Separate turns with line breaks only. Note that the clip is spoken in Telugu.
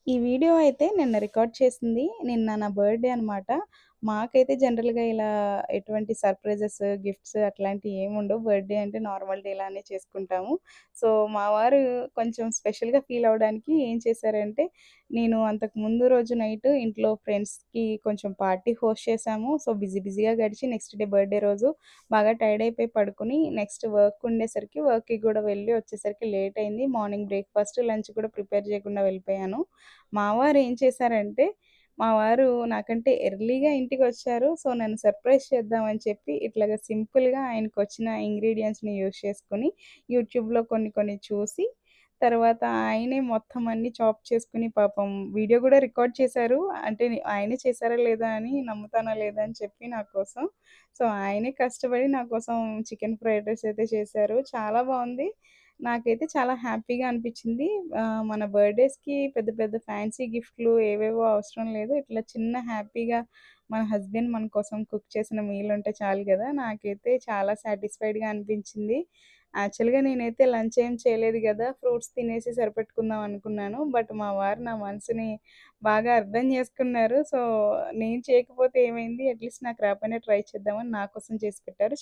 ఈ వీడియో అయితే నిన్న రికార్డ్ చేసింది. నిన్న నా బర్త్‌డే అనమాట. మాకైతే జనరల్‌గా ఇలా ఎటువంటి సర్ప్రైజెస్, గిఫ్ట్స్ అట్లాంటియి ఏముండవు. బర్త్‌డే అంటే నార్మల్ డే లానే చేసుకుంటాము. సో, మా వారు కొంచెం స్పెషల్‌గా ఫీల్ అవ్వడానికి ఏం చేశారంటే, నేను అంతకు ముందు రోజు నైట్ ఇంట్లో ఫ్రెండ్స్‌కి కొంచెం పార్టీ హోస్ట్ చేశాము. సో, బిజీగా గడిచి నెక్స్ట్ డే బర్త్‌డే రోజు బాగా టైర్డ్ అయిపోయి పడుకొని, నెక్స్ట్ వర్క్ ఉండేసరికి వర్క్‌కి గూడా వెళ్ళి వచ్చేసరికి లేట్ అయింది. మార్నింగ్ బ్రేక్‌ఫాస్ట్, లంచ్ కూడా ప్రిపేర్ చేయకుండా వెళ్ళిపోయాను. మా వారు ఏం చేశారంటే, మా వారు నాకంటే ఎర్లీగా ఇంటికొచ్చారు. సో, నన్ను సర్ప్రైజ్ చేద్దామని చెప్పి ఇట్లాగా సింపుల్‌గా ఆయనకొచ్చిన ఇంగ్రీడియెంట్స్‌ని యూజ్ చేసుకొని, యూట్యూబ్‌లో కొన్ని చూసి, తర్వాత ఆయనే మొత్తం అన్నీ చాప్ చేసుకొని పాపం వీడియో గూడా రికార్డ్ చేశారు. అంటే ఆయనే చేశారా లేదా అని నమ్ముతానా లేదా అని చెప్పి నా కోసం. సో, ఆయనే కష్టపడి నా కోసం చికెన్ ఫ్రైడ్ రైస్ అయితే చేశారు. చాలా బావుంది. నాకైతే చాలా హ్యాపీగా అనిపిచ్చింది. మన బర్త్‌డేస్‌కి పెద్ద పెద్ద ఫ్యాన్సీ గిఫ్ట్‌లు ఏవేవో అవసరం లేదు. ఇట్లా చిన్న హ్యాపీగా మన హస్బెండ్ మన కోసం కుక్ చేసిన మీల్ ఉంటే చాలు గదా! నాకైతే చాలా సాటిస్ఫైడ్‌గా అనిపించింది. యాక్చువల్‌గా నేనైతే లంచ్ ఏం చేయలేదు గదా! ఫ్రూట్స్ తినేసి సరిపెట్టుకుందాం అనుకున్నాను. బట్ మా వారు నా మనసుని బాగా అర్థం చేసుకున్నారు. సో, నేను చేయకపోతే ఏమైంది అట్‌లీస్ట్ నాకు రాకపోయినా ట్రై చేద్దామని నా కోసం చేసి పెట్టారు.